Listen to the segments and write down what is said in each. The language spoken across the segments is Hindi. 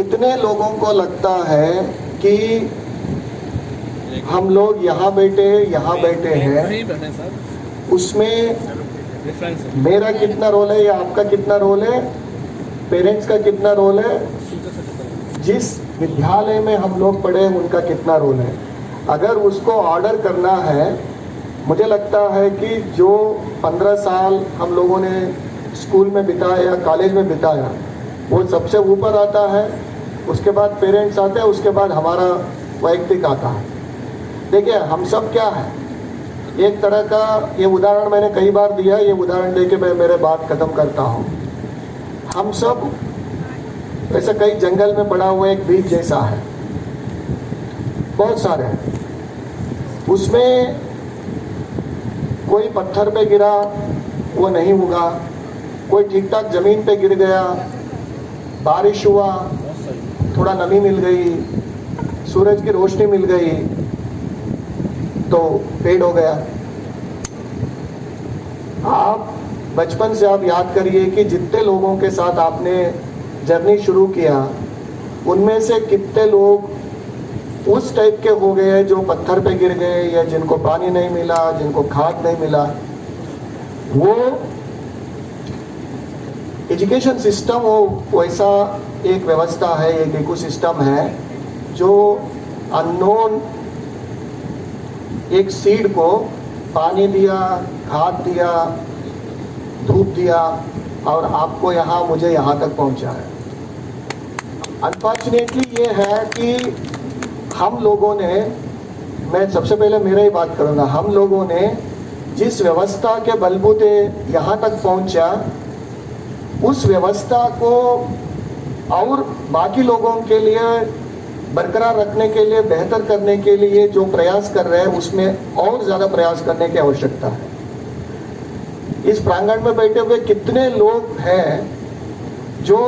कितने लोगों को लगता है कि हम लोग यहाँ बैठे हैं, उसमें मेरा कितना रोल है या आपका कितना रोल है, पेरेंट्स का कितना रोल है, जिस विद्यालय में हम लोग पढ़े उनका कितना रोल है। अगर उसको ऑर्डर करना है, मुझे लगता है कि जो 15 साल हम लोगों ने स्कूल में बिताया या कॉलेज में बिताया वो सबसे ऊपर आता है, उसके बाद पेरेंट्स आते हैं, उसके बाद हमारा वैयक्तिक आता है। देखिए हम सब क्या है, एक तरह का ये उदाहरण मैंने कई बार दिया, ये उदाहरण दे के मैं मेरे बात ख़त्म करता हूँ। हम सब ऐसा कई जंगल में पड़ा हुआ एक बीज जैसा है, बहुत सारे हैं, उसमें कोई पत्थर पे गिरा वो नहीं उगा, कोई ठीक ठाक ज़मीन पे गिर गया, बारिश हुआ, थोड़ा नमी मिल गई, सूरज की रोशनी मिल गई तो पेड़ हो गया। आप बचपन से आप याद करिए कि जितने लोगों के साथ आपने जर्नी शुरू किया उनमें से कितने लोग उस टाइप के हो गए जो पत्थर पे गिर गए या जिनको पानी नहीं मिला, जिनको खाद नहीं मिला। वो एजुकेशन सिस्टम वो वैसा एक व्यवस्था है, एक इकोसिस्टम है जो अननोन एक सीड को पानी दिया, खाद दिया, धूप दिया और आपको यहाँ मुझे यहाँ तक पहुँचा है। अनफॉर्चुनेटली ये है कि हम लोगों ने, मैं सबसे पहले मेरा ही बात करूँगा, हम लोगों ने जिस व्यवस्था के बलबूते यहाँ तक पहुँचा, उस व्यवस्था को और बाकी लोगों के लिए बरकरार रखने के लिए, बेहतर करने के लिए जो प्रयास कर रहे हैं उसमें और ज़्यादा प्रयास करने की आवश्यकता है। इस प्रांगण में बैठे हुए कितने लोग हैं जो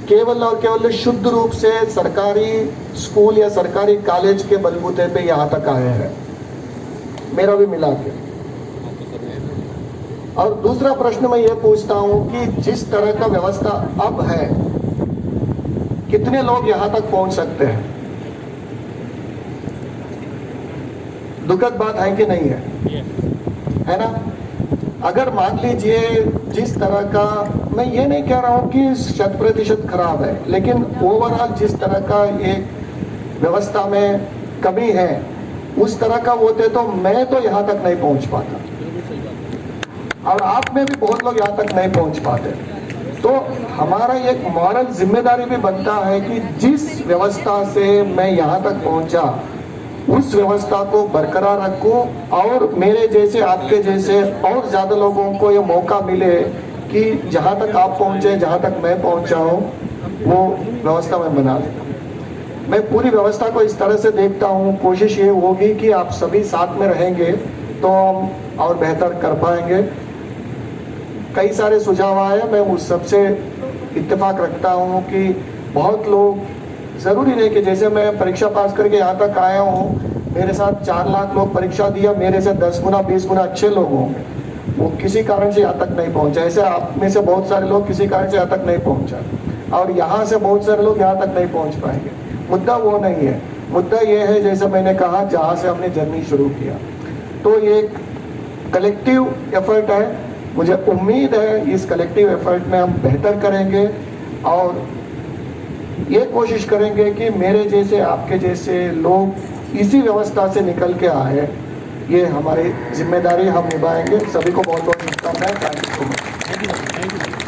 केवल और केवल शुद्ध रूप से सरकारी स्कूल या सरकारी कॉलेज के बलबूते पे यहाँ तक आए हैं, मेरा भी मिला के। और दूसरा प्रश्न मैं ये पूछता हूँ कि जिस तरह का व्यवस्था अब है, कितने लोग यहाँ तक पहुँच सकते हैं? दुखद बात है कि नहीं है ना? अगर मान लीजिए जिस तरह का, मैं ये नहीं कह रहा हूँ कि 100% खराब है, लेकिन ओवरऑल जिस तरह का एक व्यवस्था में कमी है उस तरह का होते तो मैं तो यहाँ तक नहीं पहुँच पाता और आप में भी बहुत लोग यहाँ तक नहीं पहुँच पाते। तो हमारा एक मॉरल जिम्मेदारी भी बनता है कि जिस व्यवस्था से मैं यहाँ तक पहुँचा उस व्यवस्था को बरकरार रखूं और मेरे जैसे, आपके जैसे और ज़्यादा लोगों को ये मौका मिले कि जहाँ तक आप पहुँचे, जहाँ तक मैं पहुँचा हूँ, वो व्यवस्था मैं बना लेता। मैं पूरी व्यवस्था को इस तरह से देखता हूँ, कोशिश ये होगी कि आप सभी साथ में रहेंगे तो हम और बेहतर कर पाएंगे। कई सारे सुझाव आए, मैं उस सबसे इत्तेफाक रखता हूँ कि बहुत लोग, ज़रूरी नहीं कि जैसे मैं परीक्षा पास करके यहाँ तक आया हूँ, मेरे साथ 4 लाख लोग परीक्षा दिया, मेरे से 10 गुना 20 गुना अच्छे लोग होंगे, वो किसी कारण से यहाँ तक नहीं पहुँचा। ऐसे आप में से बहुत सारे लोग किसी कारण से यहाँ तक नहीं पहुँचा और यहाँ से बहुत सारे लोग यहाँ तक नहीं पहुँच पाएंगे। मुद्दा वो नहीं है, मुद्दा ये है जैसे मैंने कहा, जहाँ से हमने जर्नी शुरू किया, तो ये एक कलेक्टिव एफर्ट है। मुझे उम्मीद है इस कलेक्टिव एफर्ट में हम बेहतर करेंगे और ये कोशिश करेंगे कि मेरे जैसे, आपके जैसे लोग इसी व्यवस्था से निकल के आए। ये हमारी जिम्मेदारी हम निभाएंगे। सभी को बहुत बहुत शुभकामनाएं। Thank you so much.